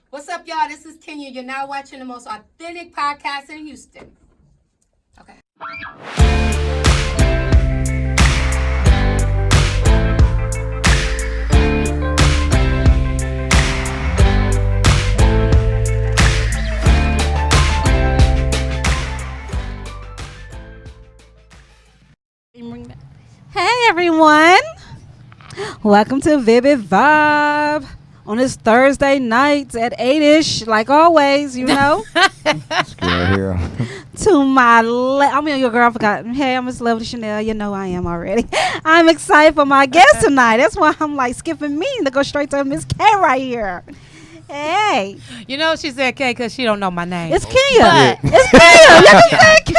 What's up, y'all? This is Kenya. You're now watching the most authentic podcast in Houston. Okay. Hey everyone, welcome to Vybe Vibe on this Thursday night at 8ish, like always, you know. Here. To my I'm your girl. I forgot. Hey, I'm Miss Lovely Chanel. You know I am already. I'm excited for my guest tonight. That's why I'm like skipping me to go straight to Miss K right here. Hey, You know she said K because she don't know my name. it's Kia. But- It's Kia. You just say K.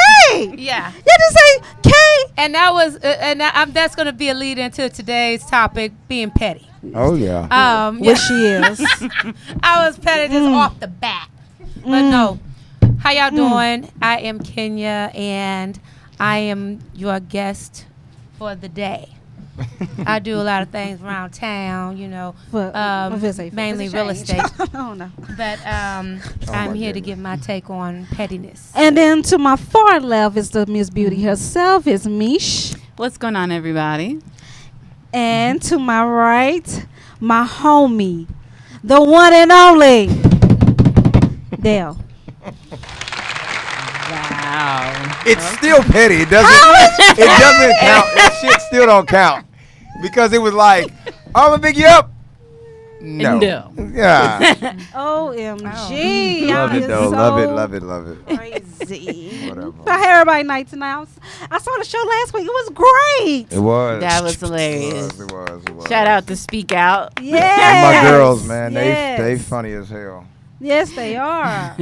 Yeah. You just say K. And that was, that's going to be a lead into today's topic, being petty. Oh yeah. Which she is. I was petty just off the bat. But no. How y'all doing? I am Kenya, and I am your guest for the day. I do a lot of things around town, you know, mainly real estate. Oh no. But I'm here to give my take on pettiness. And then to my far left is the Miss Beauty herself, is Mish. What's going on, everybody? And to my right, my homie, the one and only, Dale. Wow. It's still petty. It doesn't. It doesn't count. That shit still don't count because it was like, I'm gonna pick you up. No. No. Yeah. OMG. Love it though. Love it. Love it. Love it. Crazy. Whatever. So hey everybody night tonight. I saw the show last week. It was great. It was. That was hilarious. It was. It was. Shout out to Speak Out. Yes. My girls, man. Yes. They funny as hell. Yes, they are.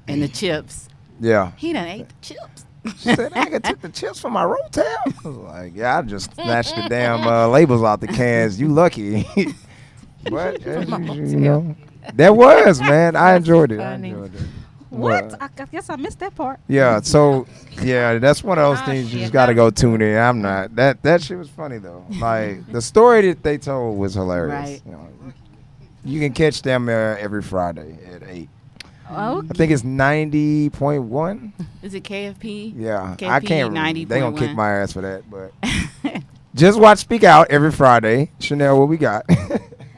And the chips. Yeah. He done ate the chips. She said, I took the chips from my rotel. I was like, yeah, I just snatched the damn labels out the cans. You lucky. But, you know, that was, man. I enjoyed it. I enjoyed it. What? I guess I missed that part. Yeah, so, yeah, that's one of those things you just got to go tune in. I'm not. That shit was funny, though. Like, the story that they told was hilarious. Right. You know, you can catch them every Friday at 8. Okay. I think it's 90.1. Is it KFP? Yeah, KP I can't. 90.1. They gonna kick my ass for that, but just watch Speak Out every Friday. Chanel, what we got?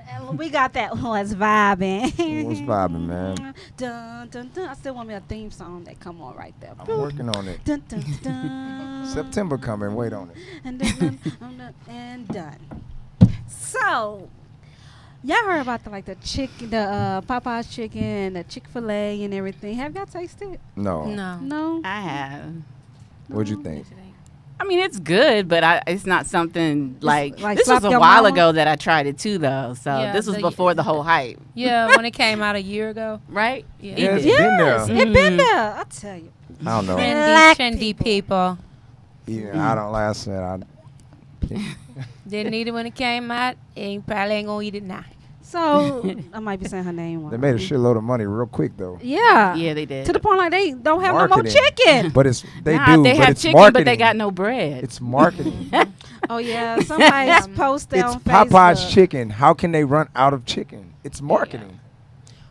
And we got that. Let's vibing. What's vibing, man? Dun, dun, dun. I still want me a theme song that come on right there. I'm working on it. Dun, dun, dun. September coming. Wait on it. And done, and done. So, y'all heard about the chicken, the Popeye's chicken, the Chick-fil-A and everything. Have y'all tasted it? No. No. I have. What'd you think? I mean, it's good, but it's not something like this slap was a your while mama? ago that I tried it too, though. So Yeah, this was the- before the whole hype, Yeah, when it came out a year ago. right? Yeah. Yeah, it's did. been there. Yes, it been there. I tell you. I don't know. Black Trendy people. Yeah, I don't. Like I said, Didn't eat it when it came out, and you probably ain't gonna eat it now. So I might be saying her name wrong. they made a shitload of money real quick though. Yeah. Yeah, they did. To the point like they don't have no more Marketing. chicken. But it's they Nah, do. they but have it's chicken, marketing. but they got no bread. It's marketing. Oh yeah, somebody's posted It's on Popeye's Facebook. chicken. How can they run out of chicken? It's marketing.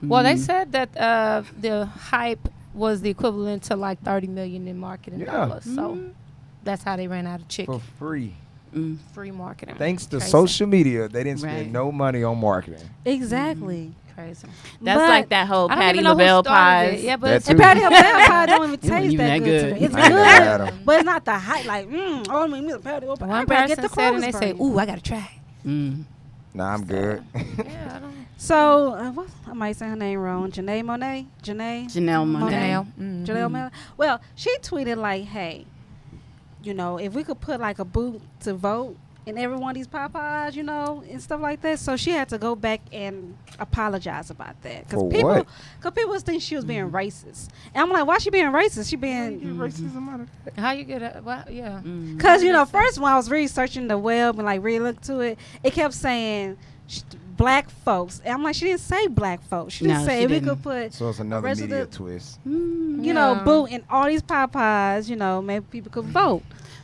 Well, they said that the hype was the equivalent to like 30 million in marketing Yeah. dollars. So that's how they ran out of chicken. For free. Free marketing. Thanks to Crazy. social media, they didn't spend Right. no money on marketing. Exactly. Crazy. That's But like that whole I don't Patty even know who LaBelle started pies. it. Yeah, but That it's too. And Patty LaBelle pie don't even taste even that that good to good. me. It's I ain't never had 'em. good, but it's not the hype. Like, oh, I mean, Patty LaBelle. one I better get person the said, and they Clovis say, brand. "Ooh, I gotta try." Mm. Nah, I'm good. Yeah, I don't. So, what? I might say her name wrong. Janae Monet? Janae? Janelle Monáe. Janelle. Janelle Monáe? Well, she tweeted like, hey, you know, if we could put like a boot to vote in every one of these Popeyes, you know, and stuff like that. So she had to go back and apologize about that. For people, what? Because people think she was being racist. And I'm like, why she being racist? She being... racism out of that. How you get a? Well, yeah. Because, you know, first when I was researching the web and like really looked to it, it kept saying black folks. And I'm like, she didn't say black folks. She didn't No, say she we didn't. could put, So it's another rest of media the- twist. you know, Yeah. boo in all these Popeyes, you know, maybe people could vote.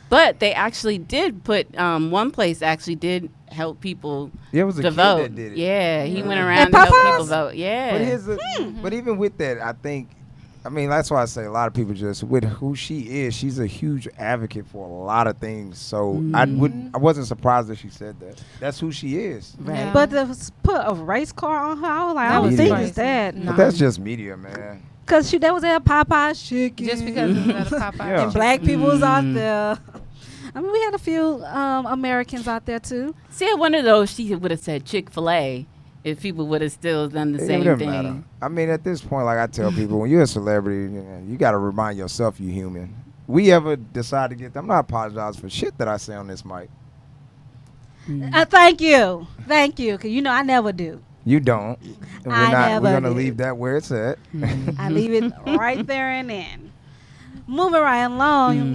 But they actually did put one place actually did help people There was a to kid vote. that did it. Yeah, he went At around to help Popeyes? people vote. Yeah. But but even with that, I think, I mean, that's why I say a lot of people just with who she is. She's a huge advocate for a lot of things. So I wasn't surprised that she said that. That's who she is. Right. Yeah. But to put a race car on her, I was like, I That don't was think crazy. it's that. No. But that's just media, man. Because that was at Popeye's Chicken. Just because it's at a Popeye. Yeah. And black people was out Mm. there. I mean, we had a few Americans out there too. See, at one of those, she would have said Chick-fil-A if people would have still done the It same doesn't thing. matter. I mean, at this point, like I tell people, when you're a celebrity, you got to remind yourself you're human. We ever decide to get them, I'm not apologizing for shit that I say on this mic. Thank you. Thank you. Because, I never do. You don't. And I never we're gonna do. leave that where it's at. I leave it right there and then. Moving right along.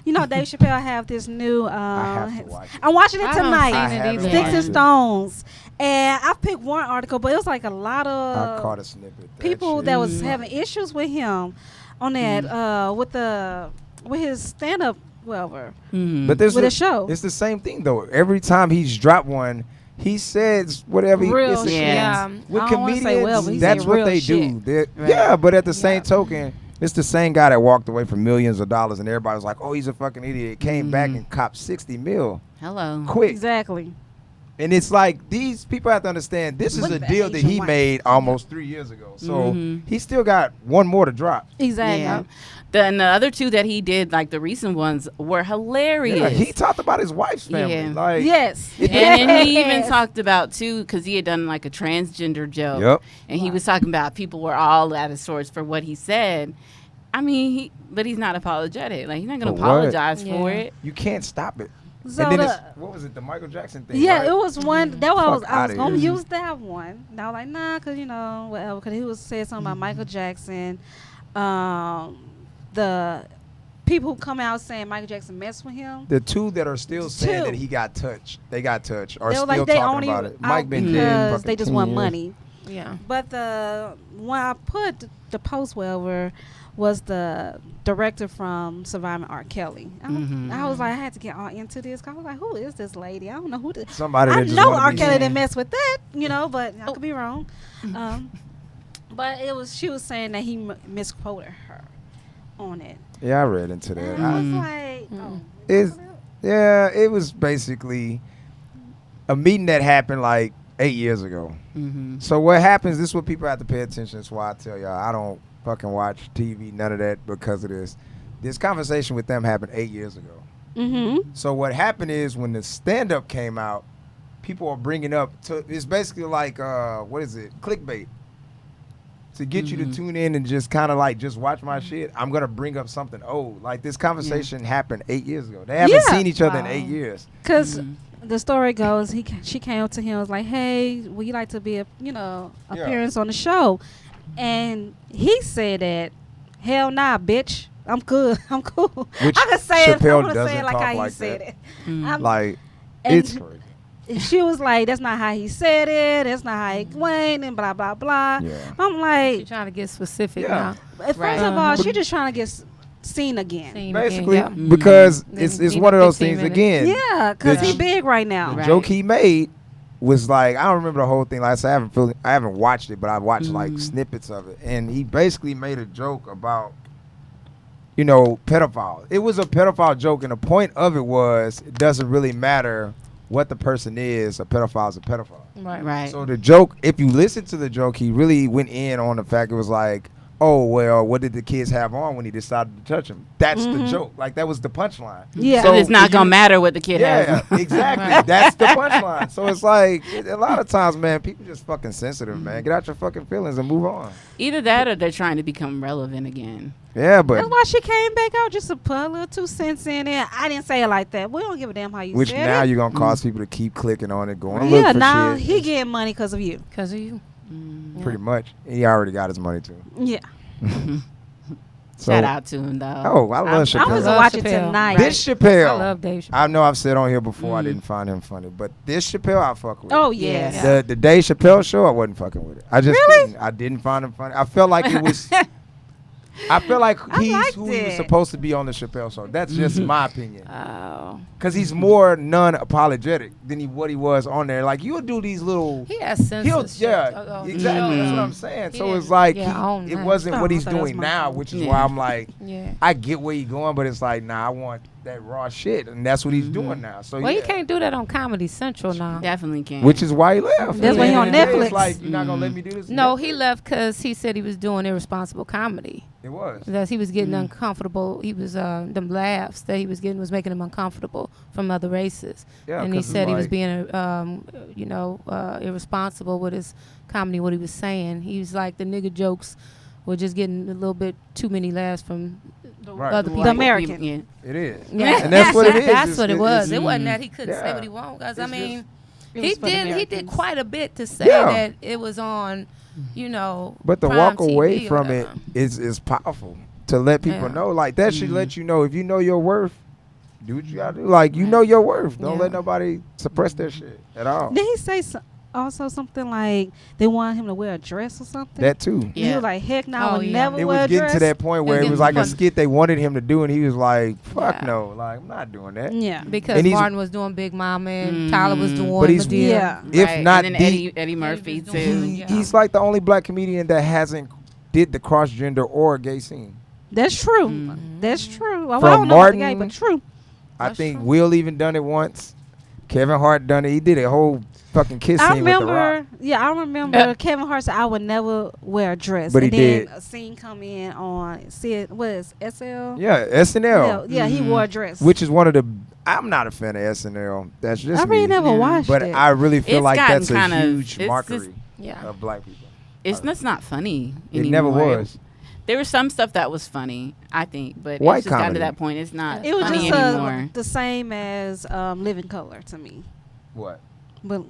Dave Chappelle have this new. I have to watch it. I'm watching it I haven't tonight. seen I it haven't either. Sticks watched and it. Stones. And I picked one article, but it was like a lot I caught of a snippet. That people shit that is was funny. having issues with him on that with his stand up whatever Mhm. But there's with a show. It's the same thing though. Every time he's dropped one, he says whatever. Real it's a- shit. Yeah. With I don't wanna comedians, say well, but he that's said what real they shit. do. Right. Yeah, but at the same token, it's the same guy that walked away from millions of dollars, and everybody was like, "Oh, he's a fucking idiot." Came back and copped 60 mil Hello. quick. Exactly. And it's like these people have to understand this is Look a at that deal that Asian he wife. made almost 3 years ago. So Mhm. he still got one more to drop. Exactly. Yeah. And the other two that he did, like the recent ones, were hilarious. Yeah, he talked about his wife's family. Yeah. Like, Yes. It- And then he even Yes. talked about too, because he had done like a transgender joke. Yep. And he was talking about people were all at a source for what he said. I mean, but he's not apologetic. Like he's not gonna For what? apologize for Yeah. it. You can't stop it. So and then the- it's, what was it? The Michael Jackson thing. Yeah, right? it was one. That one I was Fuck outta gonna here. use that one. And I was like, nah, cause whatever. Cause he was saying something about Michael Jackson. The people who come out saying Michael Jackson messed with him. The two that are still saying Two. that he got touched. They got touched. Or They were still like they talking only about it. out Mike been dead. because fucking they just 10 want years. money. Yeah. But the when I put the post wherever was the director from Surviving R. Kelly. I was like, I had to get all into this. 'Cause I was like, who is this lady? I don't know who this. Somebody that I just know wanna R. be Kelly seen. didn't mess with that, but I could be wrong. But she was saying that he misquoted her on it. Yeah, I read into that. And I was like, It's, yeah, it was basically a meeting that happened like 8 years ago. Mm-hmm. So what happens, this is what people have to pay attention. That's why I tell y'all, I don't fucking watch TV, none of that because of this. This conversation with them happened 8 years ago. Mm-hmm. So what happened is when the stand-up came out, people are bringing up, it's basically like, what is it, clickbait. To get you to tune in and just kind of like, just watch my shit, I'm going to bring up something old. Like this conversation happened 8 years ago. They haven't Yeah. seen each other in 8 years. Because the story goes, she came up to him, was like, "Hey, would you like to be appearance on the show?" And he said that, "Hell nah, bitch. I'm good. I'm cool." Which I could say it. I Chappelle would say doesn't it like talk how he like said that. it. I'm- Like, and it's crazy. she was like, "That's not how he said it. That's not how it went," and blah blah blah. Yeah. I'm You're like, trying to get specific Yeah. now. first Right. of all, she just trying to get seen again. Seen Basically, again, yeah. because Then it's need one of those 15 things, minutes. again, Yeah, because The- he big right now. the Right. joke he made was like, I don't remember the whole thing. Like I said, I haven't watched it, but I watched like snippets of it. And he basically made a joke about, pedophile. It was a pedophile joke, and the point of it was it doesn't really matter what the person is. A pedophile is a pedophile. Right. Right. So the joke, if you listen to the joke, he really went in on the fact it was like, oh, well, what did the kids have on when he decided to touch him? That's the joke. Like, that was the punchline. Yeah. So it's not if you- gonna matter what the kid Yeah, has. exactly. That's the punchline. So it's like, a lot of times, man, people just fucking sensitive, man. Get out your fucking feelings and move on. Either that or they're trying to become relevant again. Yeah, but That's why she came back out just to put a little 2 cents in there. I didn't say it like that. We don't give a damn how you which said now it. you're going to cause people to keep clicking on it, going to look Yeah, for now shit. he getting money because of you. Because of you. Pretty much. He already got his money, too. Yeah. So, Shout out to him though. Oh, I love I Chappelle. was love watching Chappelle. tonight. This Chappelle. I love Dave Chappelle. I know I've said on here before I didn't find him funny, but this Chappelle I fuck with. Oh, yes. Yeah. The Dave Chappelle show I wasn't fucking with it. I just Really? I didn't find him funny. I felt like it was I feel like he's liked who he was it. supposed to be on the Chappelle show. That's just my opinion. Oh. Because he's more non-apologetic than what he was on there. Like, you'll do these little... He has censorship. Yeah, exactly. That's what I'm saying. He So didn't it's like, own it that. wasn't Oh, what I he's thought that was doing my now, fault. which is Yeah. why I'm like, Yeah. I get where he's going, but it's like, nah, I want that raw shit. And that's what he's doing now. So Well, yeah. you can't do that on Comedy Central now. Definitely can. Which is why he left. That's why he on At the end of the day, Netflix. It's like, you're not going to let me do this? No, Netflix? he left because he said he was doing irresponsible comedy. It was. That he was getting uncomfortable. He was them laughs that he was getting was making him uncomfortable from other races. Yeah, and he 'cause it's said he was like- being, irresponsible with his comedy. What he was saying, he was like the nigga jokes were just getting a little bit too many laughs from Right. other Like, people. The American. Yeah. It is. Yeah, And that's what it is. That's It's- what it it's- was. it's- It wasn't that he couldn't say Yeah. what he wanted. Because I It's mean, just- It was he for the did Americans. quite a bit to say Yeah. that it was on, But the prime walk TV away or from it whatever. is powerful to let people Yeah. know. Like, that should let you know if you know your worth, do what you gotta do. Like, you know your worth. Don't Yeah. let nobody suppress that shit at all. Did he say also something like they wanted him to wear a dress or something? That too. And he Yeah. was like, heck no, I Oh, would yeah. never It wear was a getting dress. to that point where it getting was like a fun. skit they wanted him to do, and he was like, "Fuck Yeah. no, like I'm not doing that." Yeah. because And he's- Martin was doing Big Mama and Tyler was doing But he's- Madea. Yeah. If Right. not and the- then Eddie Murphy was doing- too. Yeah. He's like the only black comedian that hasn't did the cross gender or gay scene. That's true. Mm. That's true. Well, From I don't know about the gay, Martin- but true. I That's think true. Will even done it once. Kevin Hart done it. He did a whole fucking kiss I scene with The Rock. remember, I remember Kevin Hart said I would never wear a dress. But he and then did. a scene come in on, what is SL? Yeah, SNL, Yeah, he wore a dress. which is one of the. I'm not a fan of SNL. That's just I really me. never Yeah. watched But it. I really feel It's like gotten that's a kind of- huge it's mockery just- Yeah. of black people. That's not funny It anymore. never was. There was some stuff that was funny, I think, but White it's just gotten to comedy. that point. It's not It was funny just anymore. the same as Living Color to me. What? But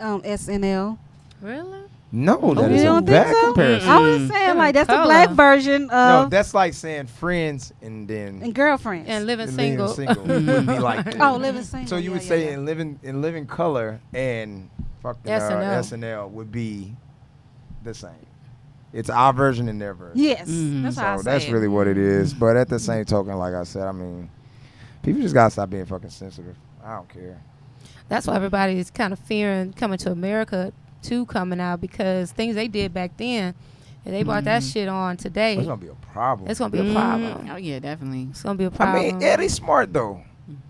SNL. Really? No, that you is a don't think bad so? comparison. I was saying like that's the Color. black version No, of that's like saying Friends and then and Girlfriends. And living Living single. Single would be like that. oh, Living Single. So you would yeah, say yeah. in living color and fucking SNL. SNL would be the same. It's our version and their version. Yes, Mhm. that's how I So say that's it. really what it is. But at the same token, like I said, I mean, people just gotta stop being fucking sensitive. I don't care. That's why everybody is kind of fearing coming to America too, coming out, because things they did back then, if they brought that shit on today, It's gonna be a problem. it's gonna be a problem. Oh yeah, definitely. It's gonna be a I problem. mean, Eddie's smart though.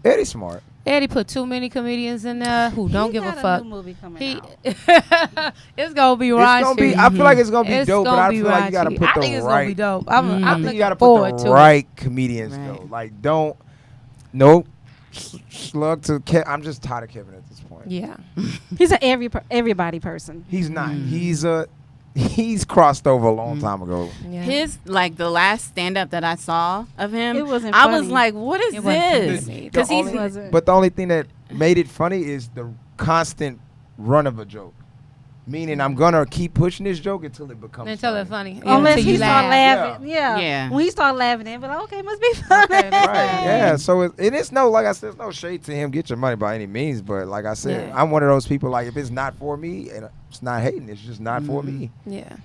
Eddie's smart. Eddie put too many comedians in there who don't He give a got fuck. new movie coming He, out. it's gonna be It's raunchy. gonna be. I feel like it's gonna be It's dope, but gonna I be feel like you gotta raunchy. put I the think it's gonna be right. dope. I'm Mm. I looking think you gotta forward put to the it. right comedians Right. though. Like, don't. Nope. Slug to. I'm just tired of Kevin at this point. Yeah. He's an everybody person. He's not. He's crossed over a long time ago. Yeah. His like the last stand up that I saw of him, It wasn't I was funny. like, what is It wasn't funny this? to me. Because The he's only- Wasn't. But the only thing that made it funny is the constant run of a joke. Meaning, I'm gonna keep pushing this joke until it becomes Until funny. it's funny. Unless Until he you start laugh. laughing. Yeah. Yeah. When he start laughing, then be like, okay, must be funny. Okay, that's Right, yeah. So it's no, like I said, there's no shade to him. Get your money by any means, but like I said, Yeah. I'm one of those people. Like, if it's not for me, and it's not hating, it's just not for me. Yeah.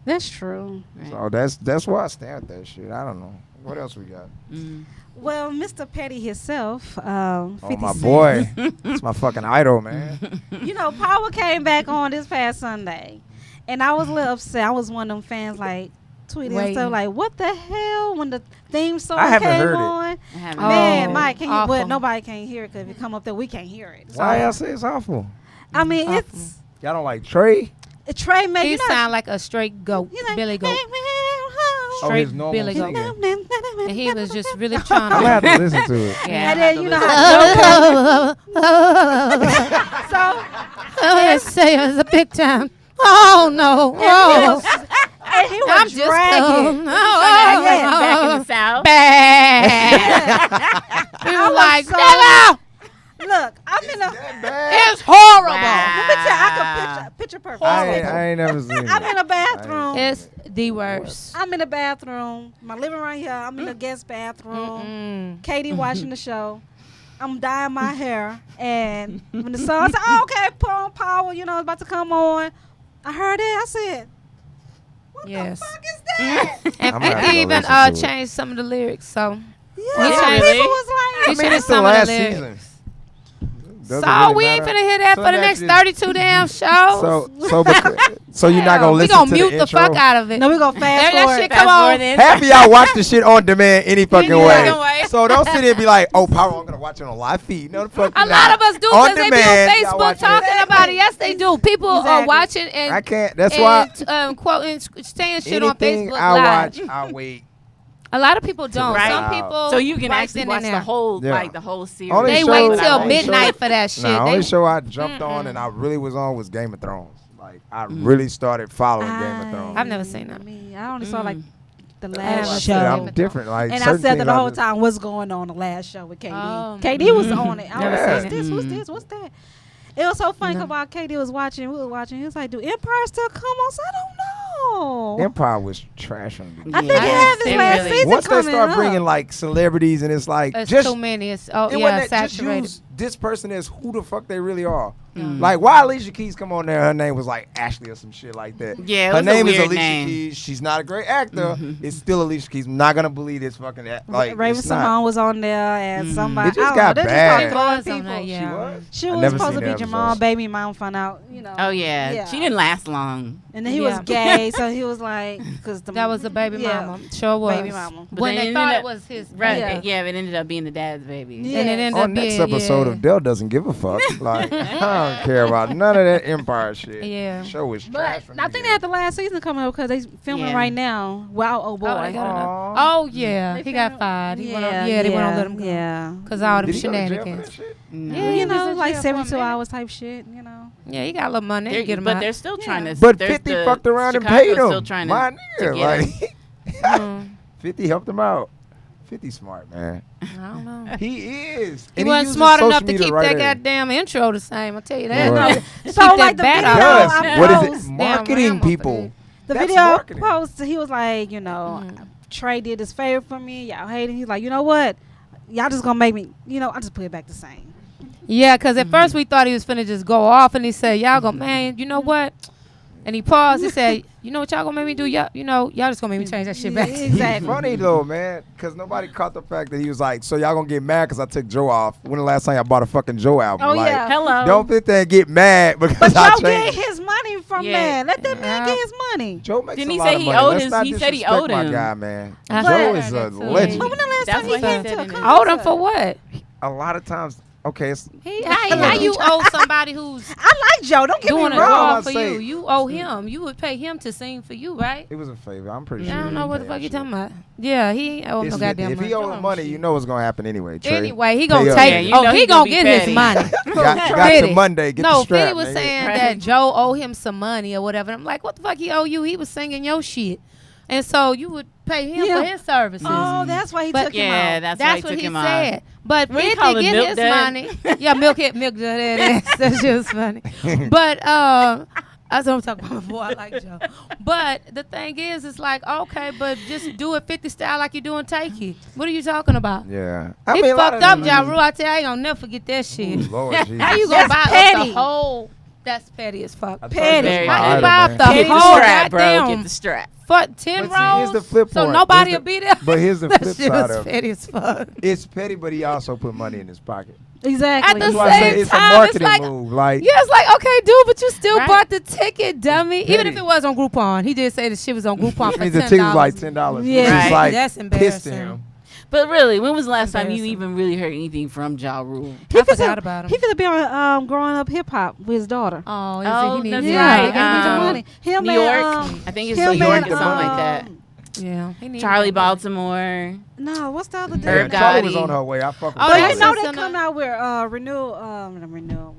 That's true. Right. So that's why I stand with that shit. I don't know what else we got. Mm. Well, Mr. Petty himself, 50 Oh my Cent. boy, it's my fucking idol, man. You know, Power came back on this past Sunday, and I was a little upset. I was one of them fans, like, tweeting and Waiting. stuff, like, what the hell? When the theme song I haven't came heard it. on. I haven't. Oh. Man, Mike, can you? awful. Well, nobody can hear it because if you come up there, we can't hear it. So, Why y'all say it's awful? I mean, Awful. it's Y'all don't like Trey? Trey made He you know, sound like a straight goat, he's like, Billy goat. Oh, Straight his normal Billy goat. singing. And he was just really trying I'm gonna have to. to listen to it. Yeah, And I have then to you know listen. how so Oh, say it was a big time. Oh no! Oh, and he I'm was just dragging. Back in the South. bad. We I were was like, so- "Nigga, Look, I'm in a. That bad? it's horrible." Wow. Let me tell you, I could picture perfect. I ain't never seen it. I'm in a bathroom. It's the worst. I'm in the bathroom. My living room here. I'm in the guest bathroom. Mm. Katie watching the show. I'm dyeing my hair, and when the song said, "Oh, okay, put on Power," you know, it's about to come on. I heard it. I said, "What Yes. the fuck is that?" And I'm gonna have to 50 go even listen to it. changed some of the lyrics. So Yeah, changed- people was like, I mean, changed it's the some of the last lyrics. season. So Doesn't really we ain't matter. finna hear that So for the that next is- 32 damn shows. So you're not gonna we listen gonna to mute the the intro? fuck out of it. no, we gonna fast That forward. shit come on. Half of y'all watch the shit on demand any fucking Yeah. way. Fucking way. So don't sit there and be like, oh, Power, I'm gonna watch it on live feed. No, the fuck A you lot not. of us do On because they be demand, on y'all Facebook watching talking it. about it. Yes, they do. People are Exactly. watching and I can't. That's why quoting, saying shit on anything Facebook I Live. watch, I wait. A lot of people don't. Right. Some people So you can right actually then watch and the there. whole Yeah. like the whole series. Only They show- wait but I till only midnight show- for that shit. Nah, They- only show I jumped on and I really was on was Game of Thrones. Like I really started following Game of Thrones. I've never seen that. I only saw like the haven't last seen show. it. I'm different. Like And I certain said things that the whole just- time, what's going on the last show with KD? Oh. KD was on it. I Never was seen like, it. what's this? What's this? What's that? It was so funny because while KD was watching, we were watching. He was like, do Empire still come on? So I don't know. Empire was trash on the I think Yeah. it had this It last really- season Once they coming start up. bringing like celebrities and it's like It's just too many. It's oh it yeah, wasn't that- just saturated. use this person as who the fuck they really are. Like why Alicia Keys come on there? Her name was like Ashley or some shit like that. Yeah, it her was a name is weird Alicia name. Keys. She's not a great actor. It's still Alicia Keys. I'm not gonna believe this fucking like Raven it's not. Simone was on there and somebody. It just I don't got know, bad. They just started She throwing was on people. there, yeah. She I was never supposed seen to be the Jamal. episodes. Baby mom found out, you know. Oh yeah. She didn't last long. And then he Yeah. was gay, so he was like, because That was a baby yeah. mama. Sure was. Baby mama. But When then they it thought ended it up- was his. Right. baby. Yeah, it ended up being the dad's baby. Yeah. And it ended On up next being, episode yeah. of Dell doesn't give a fuck. Like I don't care about none of that Empire shit. Yeah. The show is But trash. from I the think they had the last season coming up because they filming Yeah. right now. Wow, oh boy. Oh, they got Aw. another- oh yeah, They he got filming- fired. He went on, they went on let him go. Yeah. Cause all them Did he go to jail for shenanigans. that shit? No. Yeah, You he was know, in like jail for a 72 minute. hours type shit, you know. Yeah, he got a little money. They're- Get him but out. they're still trying to. But there's 50 the- fucked around and Chicago's paid him. Still trying My to nigga, get like Mm, 50 helped him out. 50 smart, man. I don't know. He is. He And wasn't uses smart social enough to media keep right that there. goddamn intro the same. I'll tell you that. Right. Keep So, that like, the bat video out. Does. I What post- is it? Damn Marketing Rambo people. thing. The That's video marketing. post, he was like, you know, Trey did this favor for me. Y'all hate him. He's like, you know what? Y'all just gonna make me, you know, I just put it back the same. Yeah, because at first we thought he was finna just go off, and he said, "Y'all go, man. You know what?" And he paused. He said, "You know what y'all gonna make me do? Y'all, you know, y'all just gonna make me change that shit back." He's Exactly. funny though, man, because nobody caught the fact that he was like, so y'all gonna get mad because I took Joe off. When the last time y'all bought a fucking Joe album? Oh, like, yeah. Hello. Don't sit there and get mad because But I Joe get changed. his money from Yeah. man. Let that man Yeah. get his money. Joe makes Didn't a he lot say of he money. owed Let's his- not he said he disrespect owed my him. guy, man. I Joe heard is a that too. legend. But when the last That's time he what he came said to a in his- concert? Owed him for what? A lot of times, okay, it's, How you owe somebody who's I like Joe. Don't get doing me a wrong. job That's for what I'm you? saying. You owe him. You would pay him to sing for you, right? it was a favor. I'm pretty sure. I he don't know didn't what the pay fuck that you shit. talking about. Yeah, he ain't owe him It's no 50. goddamn If money. he owed him money, you know what's gonna happen anyway. Trey. Anyway, he gonna Pay take. up. Yeah, you know he he gonna gonna get be his petty. money. got Fitty. to Monday. Get No, the strap, Fitty was nigga. saying Right. that Joe owe him some money or whatever. I'm like, what the fuck he owe you? He was singing your shit, and so you would pay him Yeah. for his services. Oh, that's why he But took him Yeah, out. that's why he what took he him said. off. But What do you 50 call it, get milk his dud? money. Yeah, milk dud. That shit was funny. But that's what I'm talking about before. I like Joe. But the thing is, it's like, okay, but just do it 50 style like you doing Takey. What are you talking about? Yeah. He a lot fucked of up, them Ja niggas- Rule. I tell you, I ain't gonna never forget that shit. Lord Jesus. How you gonna buy up petty. the whole? That's petty as fuck. I told Petty. you that's Very my How petty. you idol, buy up man. the Get the whole strap, bro. goddamn Get the strap. for 10 But see, here's rows? the flip So part. nobody Here's will be there. But here's the That flip shit side was of it. petty as fuck. It's petty, but he also put money in his pocket. Exactly. At the That's why I say same it's a time, it's marketing like, move. Like, yeah, it's like, okay, dude, but you still Right. bought the ticket, dummy. Even Petty. if it was on Groupon. He did say the shit was on Groupon for means $10. the ticket was like $10. Yeah. It's Right. like That's pissed embarrassing. to him. But really, when was the last time you Embarrassing. even really heard anything from Ja Rule? He I forgot finna- about him. He finna be on growing up hip hop with his daughter. Oh, Oh, he that's needs Yeah, right. he needs the money. Him New and, York. I think it's him New York and, or something like that. Yeah, he needs Charlie that. Baltimore. No, what's the other dude? Yeah, Herb name? Charlie was Gotti. on her way. I fuck with Oh, But Charlie. you know that's they just come another- out with renewal.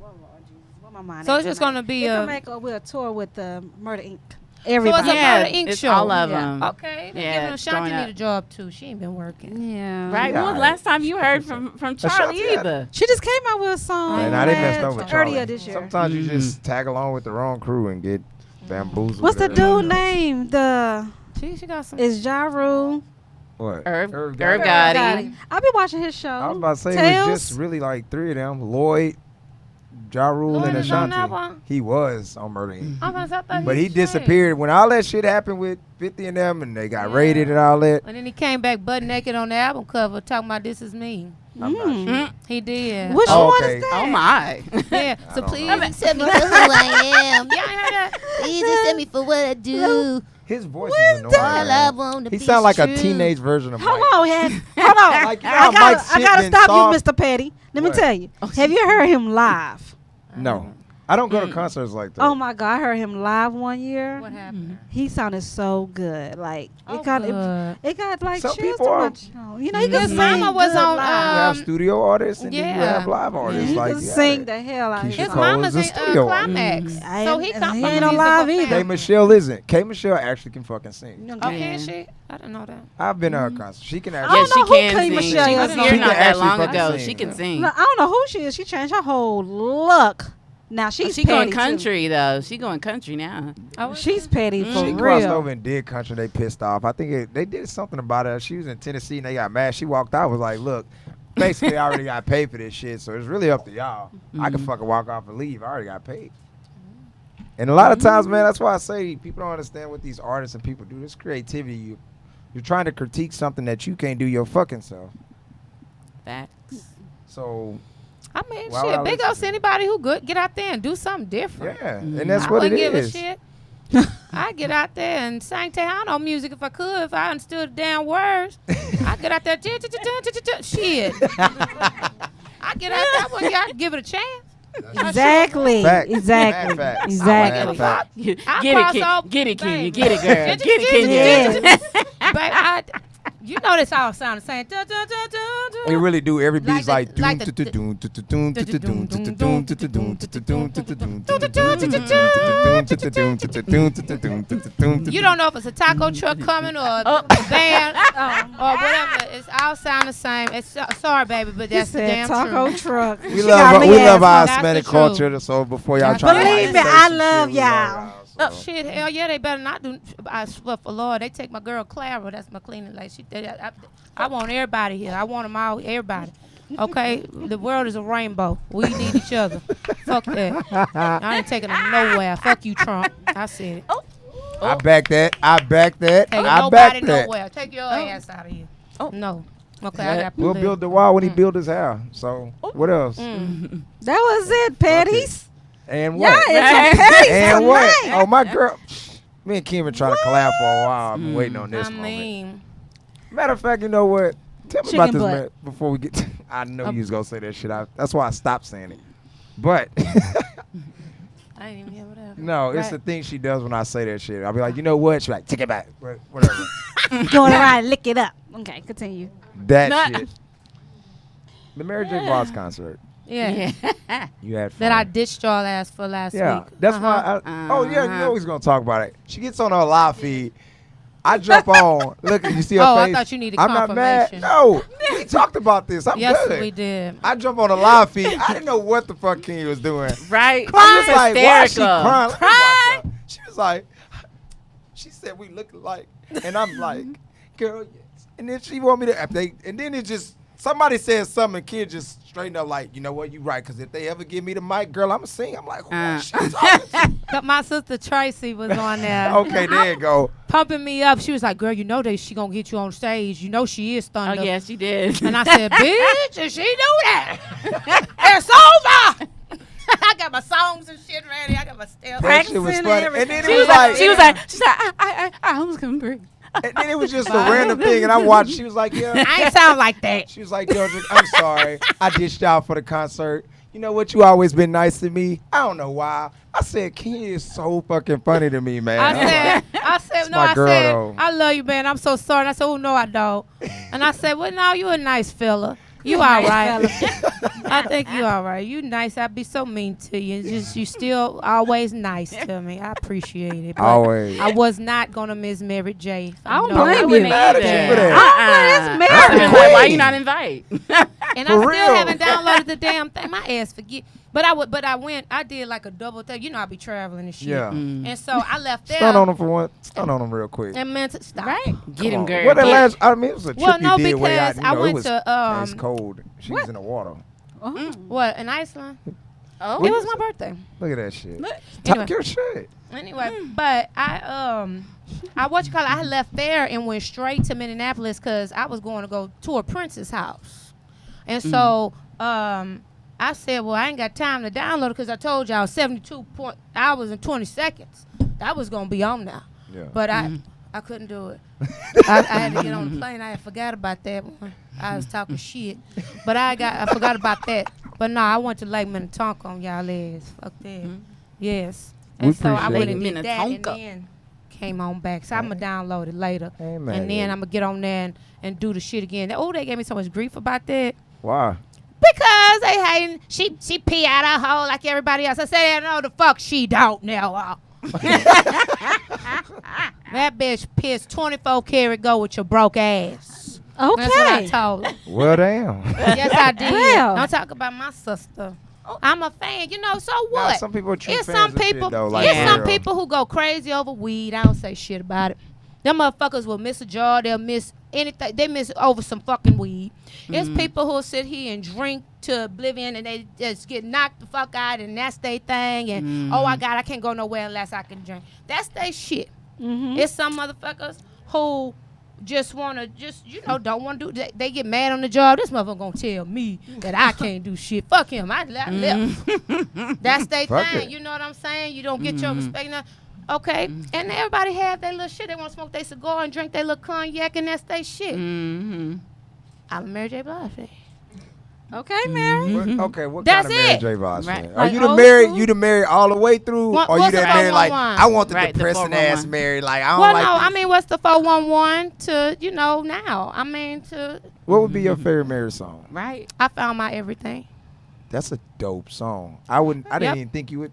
What my mind? So at it's just tonight? gonna be They a. come back with a tour with Murder Inc. So it's Everybody. a Yeah, Murder Inc. it's show. all of Yeah. them. Okay, they're Yeah, giving Ashanti growing need up. a job too. She ain't been working. Yeah. Right? Yeah. When was the last time you heard from Charlie Ashanti, either? She just came out with a song. Man, I didn't mess last- over Charlie. earlier this year. Sometimes you just tag along with the wrong crew and get bamboozled. What's the with everything dude else. name? She got some. Is Ja Rule. What? Herb Gotti. Gotti. I'll be watching his show. I was about to say it Tails. was just really like three of them. Lloyd, Ja Rule Lloyd and is on that Ashanti. one? He was on Murder Inc. I thought But he was disappeared when all that shit happened with 50 and them, and they got raided and all that. And then he came back butt naked on the album cover talking about this is me. I'm not sure. He did. Which Oh, one okay. is that? Oh my. Yeah. So don't please know. accept me for who I am. Y'all heard that? Please accept me for what I do. His voice is annoying. All I man. want to He be sound like true. a teenage version of Hold Mike. on, hold on. Like, you know how I Mike gotta Shipman stop saw- you, Mr. Petty. Let me What? tell you. Have you heard him live? No, I don't go to concerts like that. Oh my God, I heard him live one year. What happened? He sounded so good. Like Oh, it got good. it got like Some chills people to are- my chest. You know, he could His sing mama was good on, live. You have studio artists and then you yeah. have live artists. he like could yeah, sing the hell out of Keisha his His Cole song. mama's is a in studio Climax. I So ain't- he come he from ain't a on musical live either. K. family. Michelle isn't. K. Michelle actually can fucking sing. Oh, Yeah. can she? I didn't know that. I've been to her concert. She can I actually. Yeah, don't she know who can K. sing. Michelle She is. was She here can not that actually long fucking ago. sing. She can sing. Look, I don't know who she is. She changed her whole look. Now she's She going petty, too. country though. She going country now. Oh, She's petty for She crossed real. over and did country. They pissed off. I think they did something about her. She was in Tennessee and they got mad. She walked out. Was like, look, basically I already got paid for this shit, so it's really up to y'all. I can fucking walk off and leave. I already got paid. And a lot of times, man, that's why I say people don't understand what these artists and people do. This creativity, you're trying to critique something that you can't do your fucking self. Facts. So I mean, Why would I shit. Big listen ups to to anybody who good. Get out there and do something different. yeah, and that's I what it wouldn't give is. a shit. I get out there and sing Tejano music if I could. If I understood the damn words, I get out there. Shit. I get out there. Well, y'all give it a chance. Exactly. Fact. Exactly. Mad fact. Exactly. Mad fact. Get I it, cross Kid. over- Get it, Kenya. baby. Get it, girl. Get it, Kenya. Yes. Babe, you know this all sound the same. Dun, dun, dun, dun, dun. They really do. Every beat's Like like the- like the- You don't know if it's a taco truck coming or a band or whatever. It's all sound the same. It's sorry, baby, but He that's the said damn taco truth. truck. We She love got me we love ass our That's Hispanic the truth. culture. So before y'all That's try to Believe me, say I some love shit, we love y'all. y'all, Oh, so. shit, hell yeah, they better not do. I swear for Lord, they take my girl Clara. That's my cleaning lady. I want everybody here. I want them all, everybody. Okay, the world is a rainbow. We need each other. Fuck that. I ain't taking them nowhere. Fuck you, Trump. I said it. I back that. I back that. Take I nobody back that. nowhere. Take your ass out of here. No. Okay, I got We'll build the wall when he build his house. So what else? That was it, Petties. And Yeah, what? it's a Petties And what? tonight. Oh my girl. Me and Kim been trying to collab for a while. I've been waiting on this I moment. mean, Matter of fact, you know what? Tell me about Chicken this butt. man before we get. I know you was gonna say that shit. That's why I stopped saying it. But I didn't even hear whatever. no, it's Right. the thing she does when I say that shit. I'll be like, you know what? She's like, take it back. Whatever. Going around and lick it up. Okay, continue. That shit. The Mary J. Blige concert. Yeah. You had fun. That I ditched y'all ass for last Yeah, week. that's Uh-huh. why. Oh yeah, you know he's gonna talk about it. She gets on her live feed. I jump on. Look, you see her Oh, I face. thought you needed I'm not mad. confirmation. No, we talked about this. I'm Yes, good. we did. I jump on the live feed. I didn't know what the fuck Kenya was doing. Right? I'm She just like, was why is she hysterical. crying? Let me watch her. She was like, she said we look alike, and I'm like, girl, yes. And then she want me to update, and then it just somebody said something, and kid just straightened up like, you know what, you right, because if they ever give me the mic, girl, I'ma sing. I'm like, who is she talking to? But my sister Tracy was on there. Okay, there you go. Pumping me up. She was like, girl, you know that she gonna get you on stage. You know she is Oh, thunder. yes, she did. And I said, bitch, and she knew that. It's over. I got my songs and shit ready. I got my steps. That shit was Practicing funny. and And then She it was was like, like, she's like, I was gonna breathe. and then it was just a random thing, and I watched. She was like, yeah. I ain't sound like that. She was like, Georgia, I'm sorry. I dished out for the concert. You know what? You always been nice to me. I don't know why. I said, Kenya is so fucking funny to me, man. I said, It's my girl, though. I love you, man. I'm so sorry. And I said, oh, no, I don't. And I said, well, no, you a nice fella. You all right. I think you all right. You nice. I'd be so mean to you. It's just you still always nice to me. I appreciate it. But Always. I was not gonna miss Mary J. I don't No. blame I you. wouldn't Mad at either. you for that. Oh, but it's I married. was like, why you not invite? And For I still real. haven't downloaded the damn thing. My ass forget. But I did like a double thing. You know I be traveling and shit. Yeah. And so I left there. Stun on him for one. Stun on him real quick. And meant to stop. Right? Get Come him, on. girl. What that Get last? I mean, it was a trip Well, no, you did way out. because You know, I it went was to it's cold. She was in the water. what in Iceland? Oh, It was my birthday. Look at that shit. Look. Talk Anyway. your shit. Anyway, but I what you call it? I left there and went straight to Minneapolis because I was going to go tour Prince's house, and so I said, well, I ain't got time to download it because I told y'all 72 hours and 20 seconds. That was gonna be on now, Yeah. but I couldn't do it. I had to get on the plane. I had forgot about that one. I was talking shit, but I forgot about that. But no, I went to Lake Minnetonka on y'all ass. Fuck that. Yes. And so I appreciate went it. and did that and Minnetonka. then came on back. So I'm going to download it later. Amen. And then I'm going to get on there and do the shit again. Oh, they gave me so much grief about that. Why? Because they hating. She pee out her hole like everybody else. I said, no, the fuck she don't know. That bitch pissed 24 karat go with your broke ass. Okay. That's what I told her. Well, damn. Yes, I did. Well. Don't talk about my sister. I'm a fan, so Nah, what? some people are true It's fans some of shit, people. though, like, It's for some real. people who go crazy over weed. I don't say shit about it. Them motherfuckers will miss a jar. They'll miss anything. They miss over some fucking weed. It's people who'll sit here and drink to oblivion and they just get knocked the fuck out and that's their thing. And oh, I can't go nowhere unless I can drink. That's their shit. It's some motherfuckers who just want to, don't want to do. They get mad on the job. This motherfucker gonna tell me that I can't do shit. Fuck him. I left. That's their Fuck thing. it. You know what I'm saying? You don't get your respect now. Okay, and everybody have their little shit. They want to smoke their cigar and drink their little cognac, and that's their shit. I'm a Mary J. Blige fan. Okay, Mary. Okay, what That's kind of Mary it. J. Blige Right. fan? Are Like you the old Mary? school? You the Mary all the way through, What- or you what's that the Mary like 411? I want the Right, the depressing ass 411. Mary? Like I don't Well, like. no, this. I mean, what's the 411 to now? I mean, What would be your favorite Mary song? Right. I found my everything. That's a dope song. I didn't Yep. even think you would.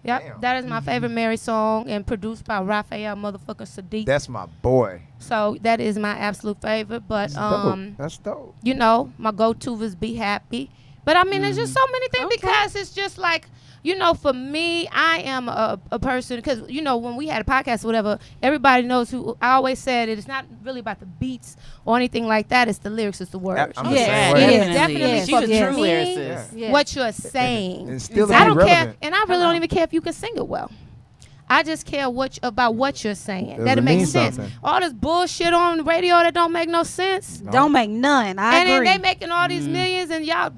Yep, Damn. that is my favorite Mary song and produced by Raphael motherfucking Sadiq. That's my boy. So that is my absolute favorite. But That's dope. That's dope. my go-to is Be Happy. But I mean, there's just so many things because it's just like, for me, I am a person because, when we had a podcast or whatever, everybody knows who I always said it's not really about the beats or anything like that. It's the lyrics, it's the words. I'm the Yeah, same it way. is definitely She's a for true me, lyricist. Yeah. what you're saying. And still I be don't relevant. care, and I really don't even care if you can sing it well. I just care about what you're saying. Does That it it makes mean sense. something? All this bullshit on the radio that don't make no sense. Don't make none. I And agree. then they making all these millions and y'all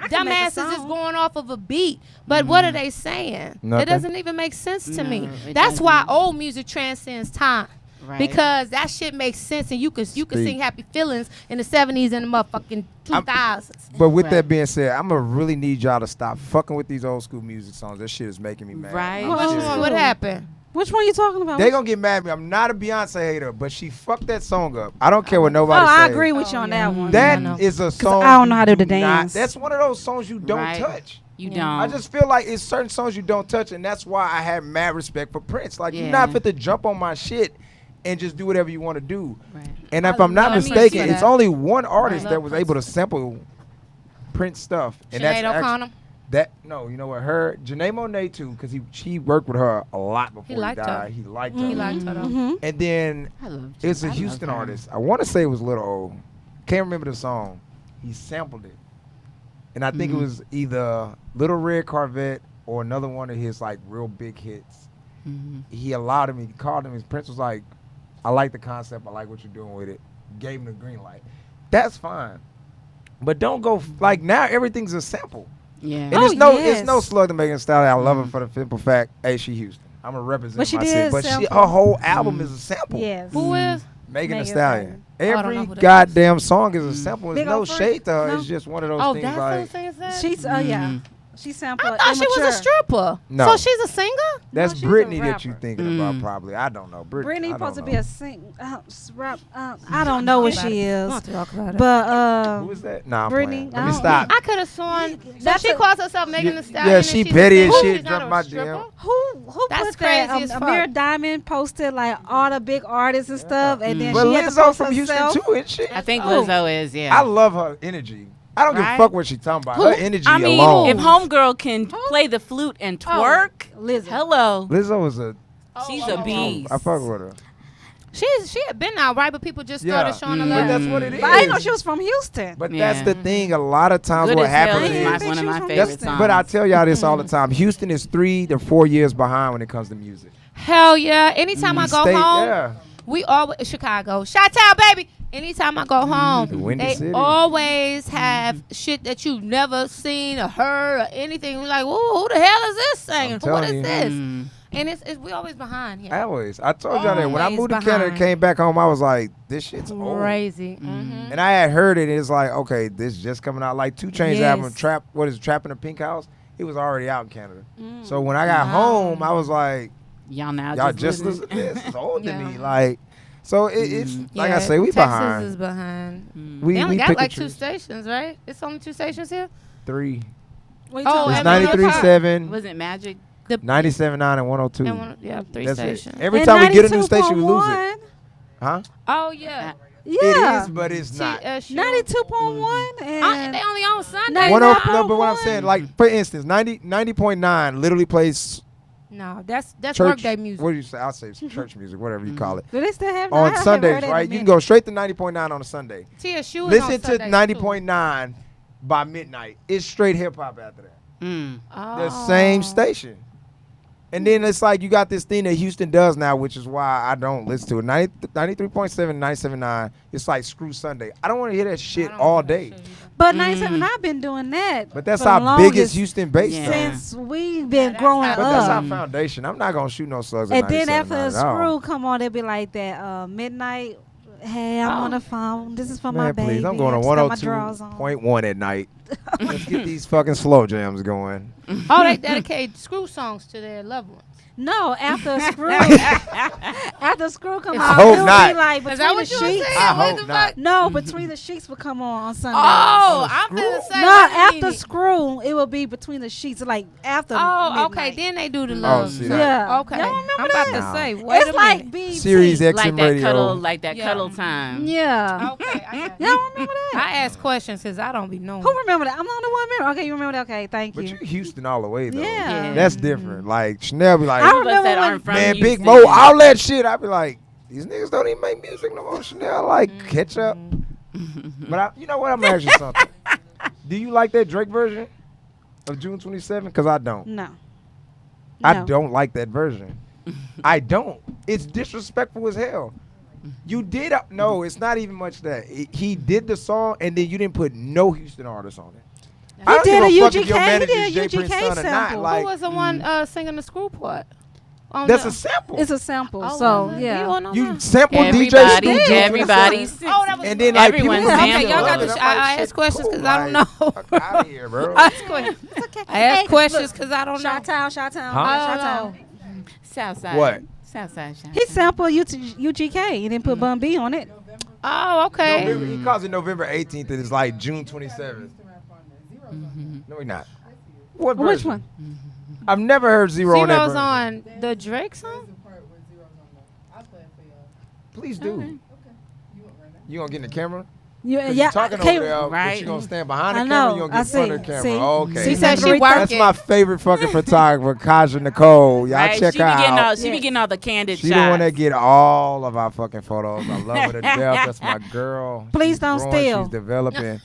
can make a dumbasses just song. going off of a beat. But what are they saying? Nothing. It doesn't even make sense to me. it That's why doesn't. old music transcends time. Right. Because that shit makes sense and you can Speak. sing Happy Feelings in the 70s and the motherfucking 2000s. But with that Right. being said, I'm gonna really need y'all to stop fucking with these old school music songs. That shit is making me mad. Right. Oh, Which shit. one? What happened? Which one you talking about? They gonna get mad at me. I'm not a Beyonce hater, but she fucked that song up. I don't care what nobody Oh, says. I agree with you on that one. That I know. is a song. I don't know how to you do the not- dance. That's one of those songs you don't Right. touch. You Yeah. don't. I just feel like it's certain songs you don't touch, and that's why I have mad respect for Prince. Like you're Yeah. not fit to jump on my shit and just do whatever you want to do. Right. And if I I'm not love Prince mistaken, for it's that. only one artist I that love was Prince. able to sample Prince stuff, and Sinead that's O'Connor? no, you know what? Her Janae Monae too, because she worked with her a lot before he liked her. died. He liked her. He liked her though. Mhm. And then I love it's a I love Houston her. artist. I want to say it was Little O. Can't remember the song. He sampled it, and I think it was either Little Red Corvette or another one of his like real big hits. He allowed him. He called him. His Prince was like, "I like the concept. I like what you're doing with it." Gave him the green light. That's fine, but don't go like now. Everything's a sample, Yeah. and Oh, it's no yes. slug to Megan Stallion. I love her for the simple fact, hey, she Houston. I'm gonna represent But she my did city. But sample. her whole album is a sample. Yes. Who is? Megan Thee Megan Stallion. Stallion. I don't Every know who that goddamn song is a sample. There's Big no old freak? shade to her. No. It's just one of those Oh, things that's like who sings that? She's yeah. She sampled. I thought she was a Immature. stripper. No. So she's a singer? that's she's a Britney that you rapper. thinking about probably. I don't know. Brittany I don't supposed to know. be a sing. Rap. I don't know what she is, Talk about it. but Who is that? Nah, I'm Brittany, playing. I Let me don't- stop. I could have sworn. So That's she a- calls herself Megan Thee Stallion. Yeah, and she she's a petty as singer? shit. She's not Drop a my stripper? DM. who That's put that? crazy as fuck. Amir Diamond posted like all the big artists and stuff, and then But she had to Lizzo post from Houston herself. too, isn't she? I think Oh. Lizzo is, yeah. I love her energy. I don't give a Right? fuck what she talking about. Who? Her energy I mean, alone. if Homegirl can play the flute and twerk, Lizzo. hello. Lizzo is a. She's a beast. I fuck with her. She had been out, right? But people just started showing her But love. that's what it is. But I didn't know she was from Houston. But Yeah. that's the thing. A lot of times Good what as Hell happens is is- one of She my was from favorite Houston. songs. but I tell y'all this all the time. Houston is 3 to 4 years behind when it comes to music. Hell yeah! Anytime I go State- home, yeah. we always Chicago, Chi-Town, baby. Anytime I go home, The Windy they City. always have shit that you've never seen or heard or anything. We're like, whoa, who the hell is this singing? I'm What is telling you. this? Mm. And it's we always behind here. Always. I told y'all that when I Always moved to Canada, behind. came back home, I was like, this shit's old. Crazy. Mm-hmm. And I had heard it. It's like, okay, this just coming out. Like 2 Chainz album, Yes. Trap. What is it, Trap in the Pink House? It was already out in Canada. So when I got home, I was like, Y'all now y'all just just listen to this. It's old to Yeah. me. Like, so it's like I Yeah, say, we Texas behind. is behind. We They only we got pick like and 2 choose. stations, right? It's only 2 stations here. 3. What you Oh, talking It's and about? then 93.7, Wasn't Magic? 97.9, and 102. And one, yeah, 3 That's it. stations. Every And time we get a new station, we lose it. 92.1. Huh? Oh yeah. Yeah. It is, but it's not. 92.1 and They only on Sunday. 90 No, but what I'm 99.1. saying, like for instance, 90.9 literally plays No, that's church. workday music. What do you say? I'll say church music, whatever you call it. Do they still have On I haven't Sundays, heard it in a right? You can minute. go straight to 90.9 on a Sunday. TSU is Listen on to Sundays, 90.9 by midnight. It's straight hip hop after that. Mm. too. The Oh. same station. And then it's like you got this thing that Houston does now, which is why I don't listen to it. 93.7, 97.9. It's like screw Sunday. I don't want to hear that shit I don't all know that day. shit either. But 97, I've been doing that. But that's for the our biggest longest Houston base. Yeah. though. since we've been that's growing how- But that's our up. foundation. I'm not gonna shoot no slugs. at And then 97.9 after the at all. screw come on, they'll be like that midnight. Hey, I'm on the phone. This is for my Man, baby. please, I'm going to I just got my drawers on. 102.1 at night. Let's get these fucking slow jams going. Oh, they dedicate screw songs to their loved ones. No, after screw, after screw come I on, hope it'll not. be like Is that between the what you were sheets. saying? I What hope the not. fuck? No, between the sheets will come on Sunday. Oh, I'm Screw? gonna say. No, wait a after minute. screw, it will be between the sheets, like after. Oh, okay. midnight. Then they do the love. see song. that. Yeah. Okay. Y'all remember I'm about that? to say. No. Wait It's a like minute. BT. Sirius XM Like that radio. cuddle, like that Yeah. cuddle time. Yeah. Okay. I got Y'all you. remember that? I ask questions because I don't be knowing. Who remember that? I'm the only one remember. Okay, you remember that? Okay, thank But you. you Houston all the way though. Yeah. That's different. Like Chanel be like, I Some of us remember that when- aren't from man, Big Houston. Mo, all that shit. I be like, these niggas don't even make music no more. Chanel like catch up. But you know what? I'm gonna ask you something. Do you like that Drake version of June 27? Because I don't. No. I No. don't like that version. I don't. It's disrespectful as hell. You did no. It's not even much that he did the song and then you didn't put no Houston artists on it. I don't did give a fuck if your UGK, he manager's did a Jay Prince UGK son or not. sample. Who Like was the one singing the screw part? On that's the- a sample. It's a sample, Oh, so was it? yeah. don't know You that. sample DJ Everybody, Snoop June everybody's. Oh, that was and then like Everyone's people sampling. Okay, y'all got love it. to. I'm I like, ask shit, questions cool. because I don't Like, know. fuck outta here, bro. I ask questions. It's okay. I ask Hey, questions look, because I don't know. Chi-Town. Huh? I don't Chi-Town. know. Southside. What? Southside. He sampled UGK. He didn't put Bun B on it. Oh, okay. November, he calls it November 18th and it's like June 27th. No, he not. What Which version? one? I've never heard Zero on that Zero's version. on the Drake song. Please do. You gonna get in the camera? You, 'Cause yeah, you talking okay, over there, but right. you gonna stand behind the I camera. know, You gonna I get in front of the see, camera. see. Oh, okay. She said she That's That's working. my favorite fucking photographer, Kaja Nicole. Y'all Right? check She her be getting all. out. She be getting all the candid She shots. the one that get all of our fucking photos. I love her to death. That's my girl. Please She's don't growing, steal. She's developing,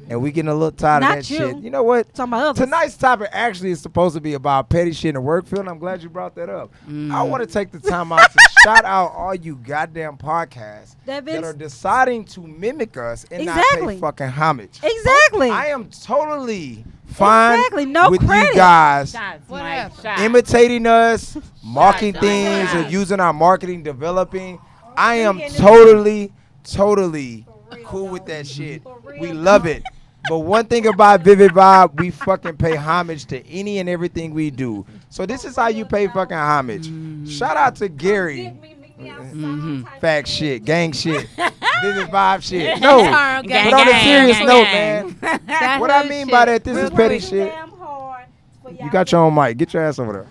and we getting a little tired Not of that you. shit. You know what? Talking about others. Tonight's topic actually is supposed to be about petty shit in the work field. And I'm glad you brought that up. I want to take the time out to shout out all you goddamn podcasts That that are bitch- deciding to mimic us and not Exactly. pay fucking homage. Exactly. I am totally fine Exactly. No with credit. you guys Shots, What Mike, happened? shots. imitating us, marking Shots, things, or shots. using our marketing, developing. I am totally cool with that shit. We love it. But one thing about Vivid Vibe, we fucking pay homage to any and everything we do. So this is how you pay fucking homage. Shout out to Gary. Fact shit, gang shit, Vivid Vibe shit. No, Gang, but on a gang, serious gang, note, gang. man. That's What I good mean shit. by that, this is Real petty quick. shit. You got your own mic. Get your ass over there.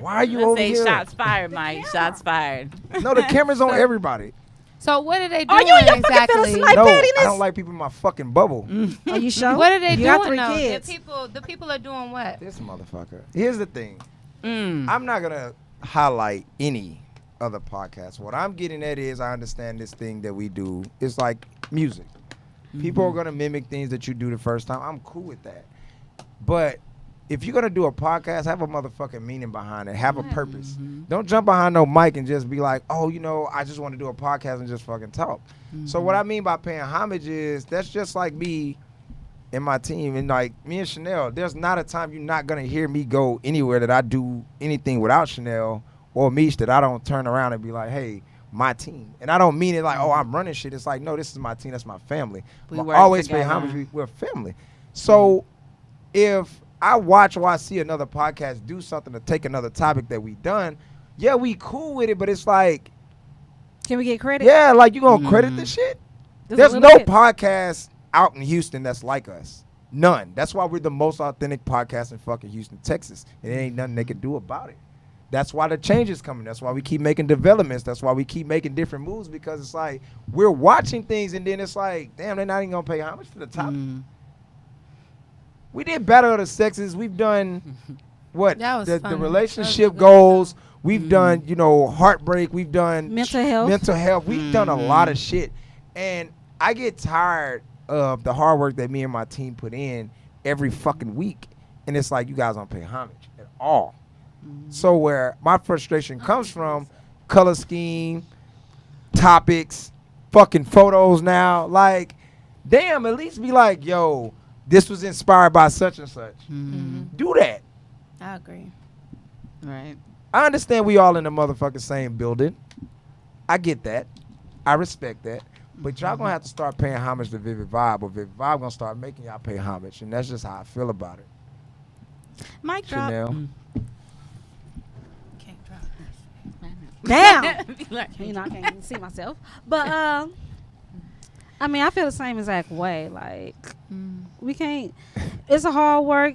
Why are you Let's over say here? shots fired, Mike. Shots fired. No, the camera's on everybody. So what are they doing Are you in your fucking exactly? feelings like No, pettiness? I don't like people in my fucking bubble. Are you sure? What are they you doing got 3 though? kids. The people are doing what? This motherfucker. Here's the thing. Mm. I'm not gonna highlight any other podcasts. What I'm getting at is I understand this thing that we do. It's like music. People are gonna mimic things that you do the first time. I'm cool with that. But if you're gonna do a podcast, have a motherfucking meaning behind it. Have a purpose. Don't jump behind no mic and just be like, oh, you know, I just want to do a podcast and just fucking talk. So what I mean by paying homage is that's just like me and my team, and like me and Chanel. There's not a time you're not gonna hear me go anywhere that I do anything without Chanel or Mish that I don't turn around and be like, hey, my team. And I don't mean it like, oh, I'm running shit. It's like, no, this is my team. That's my family. We I work always pay together. homage. We're family. So if I watch or I see another podcast do something to take another topic that we done, yeah, we cool with it, but it's like, Can we get credit? yeah, like you gonna credit this shit? Just a There's little no bit. podcast out in Houston that's like us. None. That's why we're the most authentic podcast in fucking Houston, Texas. And there ain't nothing they can do about it. That's why the change is coming. That's why we keep making developments. That's why we keep making different moves, because it's like we're watching things and then it's like, damn, they're not even gonna pay homage to the top. We did Battle of the Sexes. We've done what? That was the fun. relationship That was a good goals. We've done, you know, heartbreak. We've done Mental health. Mental health. We've done a lot of shit. And I get tired of the hard work that me and my team put in every fucking week. And it's like, you guys don't pay homage at all. So where my frustration comes from, color scheme, topics, fucking photos now. Like, damn, at least be like, yo, this was inspired by such and such. Do that. I agree. Right. I understand we all in the motherfucking same building. I get that. I respect that. But y'all gonna have to start paying homage to Vivid Vibe, or Vivid Vibe gonna start making y'all pay homage. And that's just how I feel about it. Mic drop. Chanel. Can't drop Damn. Like, You know, I can't even see myself. But I mean, I feel the same exact way. Like we can't. It's a hard work.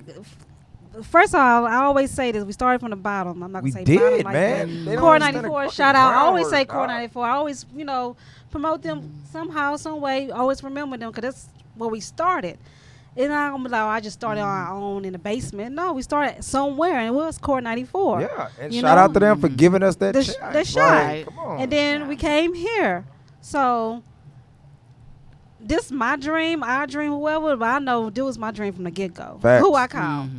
First of all, I always say this. We started from the bottom. I'm not We gonna say bottom did, like man. that. They don't Core understand the 94, fucking shout out. I always say groundwork, Core dog. 94. I always, you know, promote them somehow, some way. Always remember them, because that's where we started. It's not gonna be like, oh, I just started on our own in the basement. No, we started somewhere, and it was Core 94. Yeah, and You shout know? out to them for giving us that The, chance. the shot. Like, come on. And then we came here. So this my dream, our dream, whoever, but I know this was my dream from the get-go. Facts. Who I call.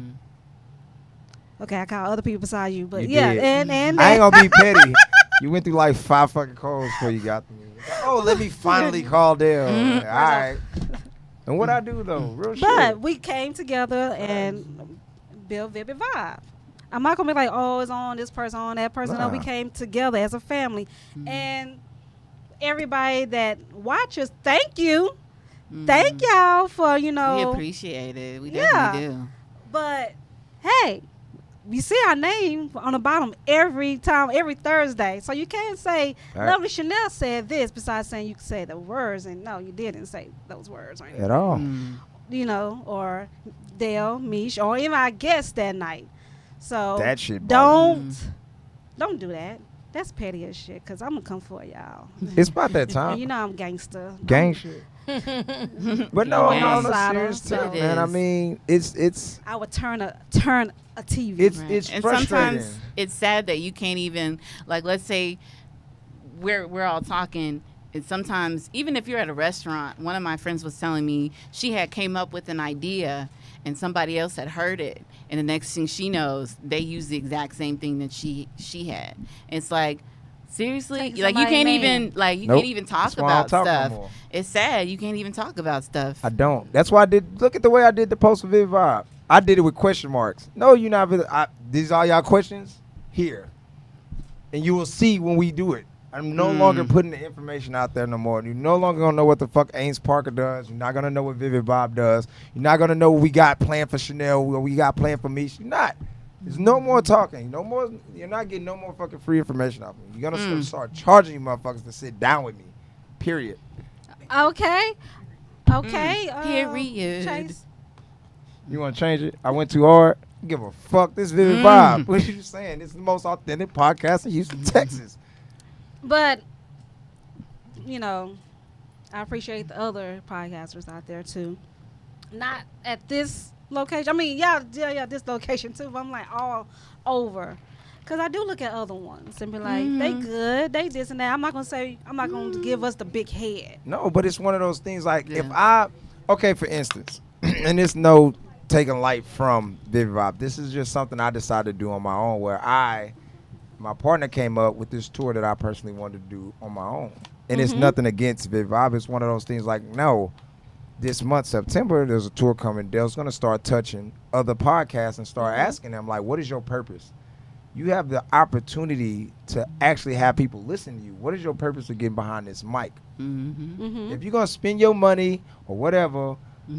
Okay, I call other people besides you, but You yeah, did. and I ain't gonna be petty. You went through like 5 fucking calls before you got to me. Oh, let me finally call Dale. All right. And what I do though, real but shit. we came together and built Vybe Vibe. I'm not gonna be like, oh, it's on this person, on that person. No, we Nah. came together as a family, and everybody that watches, thank you, thank y'all for we know. appreciate it. We Yeah. definitely do. But hey, we see our name on the bottom every time, every Thursday. So you can't say, Right. Lovely Chanel said this, besides saying you could say the words, and no, you didn't say those words or anything. At all. You know, or Dale, Mish, or even our guest that night. So That shit don't do that. That's petty as shit, because I'm going to come for y'all. It's about that And time. you know I'm gangster. Gang shit. But no, Gang on a insider, serious tip, so- man. I It is. mean, it's I would turn a TV. It's Right. it's and frustrating. sometimes it's sad that you can't even, like, let's say we're all talking, and sometimes even if you're at a restaurant, one of my friends was telling me she had came up with an idea and somebody else had heard it, and the next thing she knows, they use the exact same thing that she had. It's like, seriously, Taking like you somebody's can't name. even Nope. can't even talk That's why I don't about talk no stuff. more. It's sad you can't even talk about stuff. I don't. That's why I did. Look at the way I did the post for Vivid Vibe. I did it with question marks. No, you're not. These are y'all questions here, and you will see when we do it. I'm no longer putting the information out there no more. You're no longer gonna know what the fuck Ames Parker does. You're not gonna know what Vivid Vibe does. You're not gonna know what we got planned for Chanel. What we got planned for me. You're not. There's no more talking. No more. You're not getting no more fucking free information off me. You're gonna start charging you motherfuckers to sit down with me. Period. Okay. Okay. Period. Chase. You want to change it? I went too hard. Give a fuck. This Vivid Vibe. What are you saying? This is the most authentic podcast in Houston, Texas. But, you know, I appreciate the other podcasters out there too. Not at this location. I mean, yeah, this location too. But I'm like all over. Cause I do look at other ones and be like, they good, they this and that. I'm not gonna give us the big head. No, but it's one of those things like Yeah. for instance, and it's no taking light from Vybe. This is just something I decided to do on my own where my partner came up with this tour that I personally wanted to do on my own. And it's nothing against Vybe. It's one of those things like, no, this month, September, there's a tour coming. Dale's going to start touching other podcasts and start asking them, like, what is your purpose? You have the opportunity to actually have people listen to you. What is your purpose of getting behind this mic? If you're going to spend your money or whatever,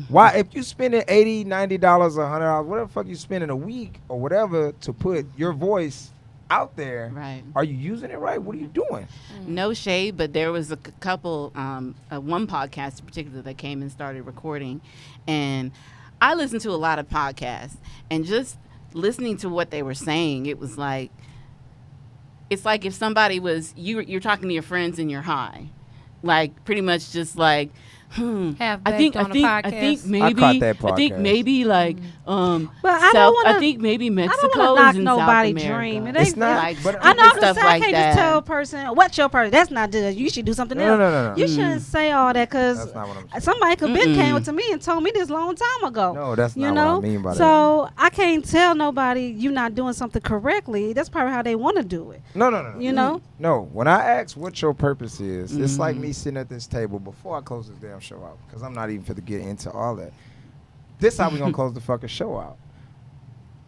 why, if you spending $80, $90, $100, whatever the fuck you spend in a week or whatever to put your voice out there, Right. are you using it right? What are you doing? No shade, but there was a couple, one podcast in particular that came and started recording, and I listened to a lot of podcasts, and just listening to what they were saying, it was like, it's like if somebody was, you're talking to your friends and you're high, like pretty much just like, Have I think baked on a podcast. I think maybe I caught that I think podcast. maybe like But I don't want I think maybe I Mexico don't want to knock is in nobody South America. dream. It It's ain't, not, like, but I know stupid I'm stuff I like can't that. just tell a person what's your purpose. That's not good. You should do something else. No. You shouldn't say all that because That's not what I'm saying. somebody could been came to me and told me this long time ago. No, that's you not know? what I mean by that. So I can't tell nobody you not doing something correctly. That's probably how they want to do it. No. You know? No, when I ask what your purpose is, it's like me sitting at this table before I close this damn show out, because I'm not even finna get into all that. This how we gonna close the fucking show out.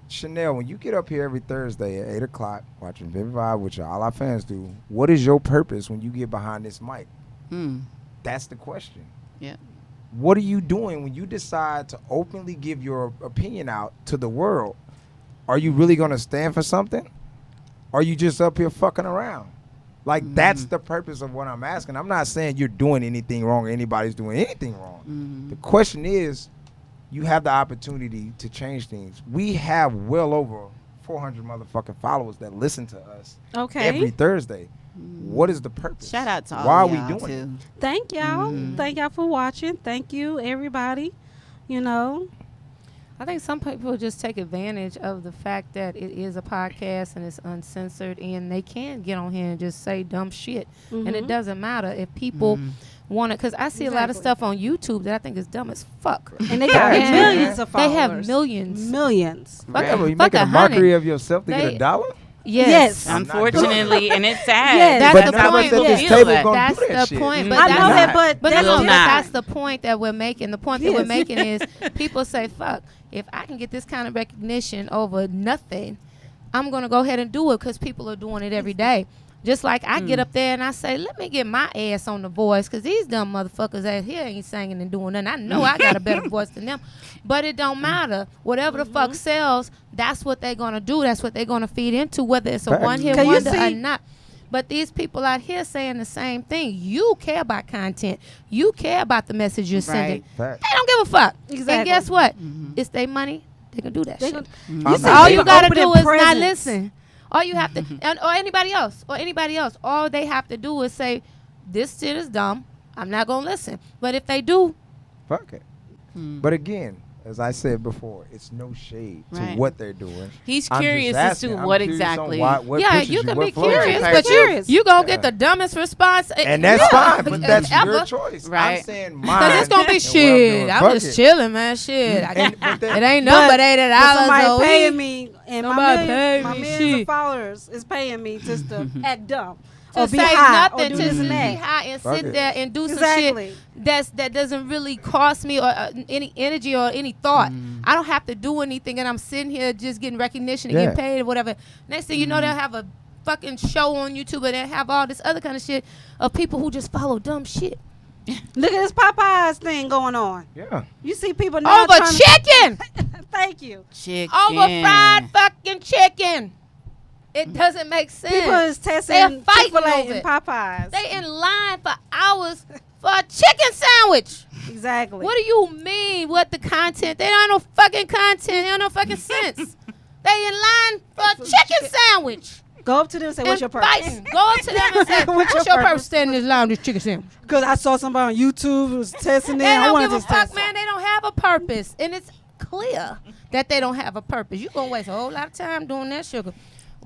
Chanel, when you get up here every Thursday at 8 o'clock watching Vybe, which all our fans do, what is your purpose when you get behind this mic? That's the question. Yeah. What are you doing when you decide to openly give your opinion out to the world? Are you really gonna stand for something? Or are you just up here fucking around? Like, that's the purpose of what I'm asking. I'm not saying you're doing anything wrong or anybody's doing anything wrong. The question is, you have the opportunity to change things. We have well over 400 motherfucking followers that listen to us every Thursday. What is the purpose? Shout out to all Why of are y'all we doing it? too. Thank y'all. Thank y'all for watching. Thank you, everybody. You know, I think some people just take advantage of the fact that it is a podcast and it's uncensored, and they can get on here and just say dumb shit, and it doesn't matter if people want it. Because I see a lot of Exactly. stuff on YouTube that I think is dumb as fuck. and they got Yeah. millions of They followers. have millions. Millions. Yeah, but you fuck making a 100. mockery of yourself to get They- a dollar? Yes. I'm not doing Unfortunately, and it's sad. Yes. That's But the none of us point. at this Feel table that. gonna That's do that the shit. point. But I that's know not- that, but But that's will no, the not. that's the point that we're making. The point that we're Yes. making is people say, fuck, if I can get this kind of recognition over nothing, I'm going to go ahead and do it because people are doing it every day. Just like I get up there and I say, let me get my ass on the voice because these dumb motherfuckers out here ain't singing and doing nothing. I know I got a better voice than them. But it don't matter. Whatever the fuck sells, that's what they're going to do. That's what they're going to feed into, whether it's a Facts. one-hit Can you wonder or see- not. But these people out here saying the same thing. You care about content. You care about the message you're sending. Fact. They don't give a fuck. Exactly. And guess what? It's their money. They can do that They shit. gonna- I'm You see, not All They you can gotta open do in is not presents. listen. All you have to, or anybody else, all they have to do is say, this shit is dumb. I'm not gonna listen. But if they do, Fuck it. But again, as I said before, it's no shade to Right. what they're doing. He's I'm just curious as to asking. I'm what curious on exactly. what yeah, pushes you can what be flows you. curious, Right. but Curious. you gonna Yeah. get the dumbest response. And that's fine, but that's ever. your choice. I'm Right. saying mine. Cause it's gonna be and what I'm shit. doing. I'm Fuck just it. chilling, man. Shit, But it ain't nothing but $80 But somebody a paying week. me, and Somebody paying my me millions of shit. followers is paying me just to act dumb To or be say high nothing, or do to this and be that. high and Fuck sit it. there and do Exactly. some shit that doesn't really cost me or any energy or any thought. I don't have to do anything, and I'm sitting here just getting recognition and Yeah. getting paid or whatever. Next thing you know, they'll have a fucking show on YouTube and they'll have all this other kind of shit of people who just follow dumb shit. Look at this Popeyes thing going on. Yeah. You see people now Over trying chicken! Thank you. Chicken. Over fried fucking chicken! It doesn't make sense. People is testing They're fighting Chick-fil-A over and it. Popeyes. They in line for hours for a chicken sandwich. Exactly. What do you mean? What the content? They don't know fucking content. They don't know fucking sense. They in line for a chicken sandwich. Go up to them and say, "What's your And purpose?" fighting. Go up to them and say, What's "What's your your purpose? purpose standing in this line with this chicken sandwich?" Because I saw somebody on YouTube who was testing it. They I don't wanted give a to fuck, test man. They don't have a purpose, and it's clear that they don't have a purpose. You gonna waste a whole lot of time doing that, sugar.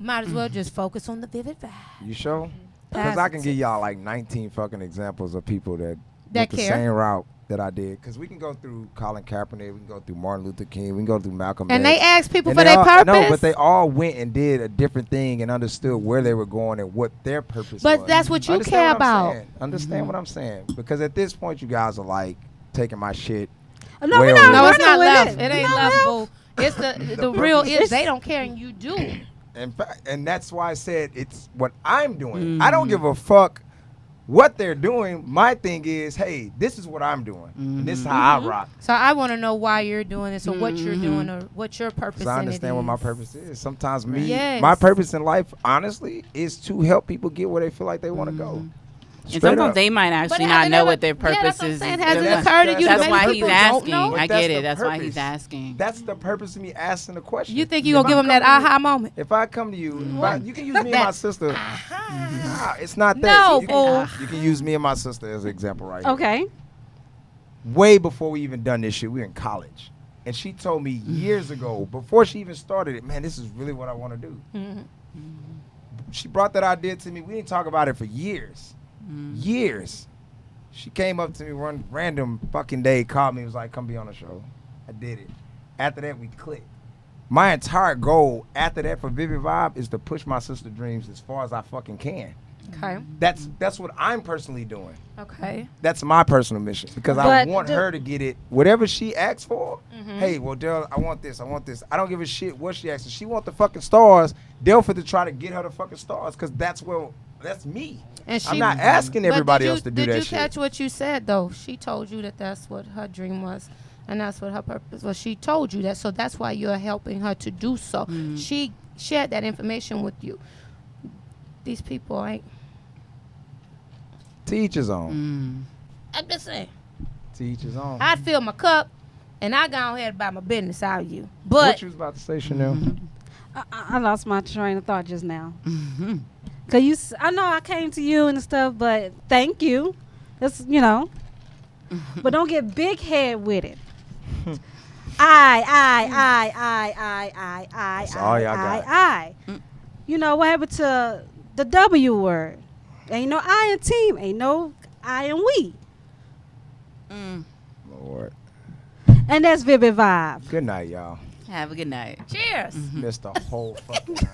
Might as well just focus on the vivid vibe. You sure? Because I can give y'all like 19 fucking examples of people that went the care. same route that I did. Because we can go through Colin Kaepernick, we can go through Martin Luther King, we can go through Malcolm And X. they ask people And for they their all- purpose. No, but they all went and did a different thing and understood where they were going and what their purpose was. But that's what you Understand care what I'm about. saying? Understand what I'm saying? Because at this point, you guys are like taking my shit. No, Way we're over not. No, there. it's running not with left. It, It ain't No, left, boo. It's the real purpose. is they don't care and you do. And that's why I said it's what I'm doing. I don't give a fuck what they're doing. My thing is, hey, this is what I'm doing. And this is how I rock. So I want to know why you're doing this or what you're doing or what your purpose Because I in it understand what my is. purpose is. Sometimes me, Yes. my purpose in life, honestly, is to help people get where they feel like they want to go. And Straight sometimes up. they might actually But not has it know ever- what their yeah, purpose that's what I'm is. saying. Has it That's- occurred to you to that's maybe why people he's don't asking. know? But I that's get the it. That's why purpose. he's asking. That's the purpose of me asking the question. You think you're going to give them that aha moment? If I come to you, you can use me and my sister. Nah, it's not that. No, you, fool. you can use me and my sister as an example right here. Okay. Way before we even done this shit, we were in college. And she told me years ago, before she even started it, man, this is really what I want to do. She brought that idea to me. We didn't talk about it for years. Years. She came up to me one random fucking day, called me, was like, come be on the show. I did it. After that, we clicked. My entire goal after that for Vivid Vibe is to push my sister's dreams as far as I fucking can. Okay. That's what I'm personally doing. Okay. That's my personal mission because I But want her to get it. Whatever she asks for, hey, well, Dale, I want this. I want this. I don't give a shit what she asks. If she want the fucking stars, Dale for to try to get her the fucking stars because that's me. And I'm not asking But everybody did you- else to do that Did you shit. catch what you said, though? She told you that that's what her dream was. And that's what her purpose was. She told you that. So that's why you're helping her to do so. She shared that information with you. These people ain't. To each his own. I'm just saying. To each his own. I'd fill my cup and I go ahead and buy my business out of you. What But you was about to say, Chanel? I lost my train of thought just now. Cause I know I came to you and stuff, but thank you. That's but don't get big head with it. I. That's all y'all got. I. You know what happened to the W word? Ain't no I in team. Ain't no I and we. Lord. And that's Vivid Vibe. Good night, y'all. Have a good night. cheers. Missed the whole fucking night.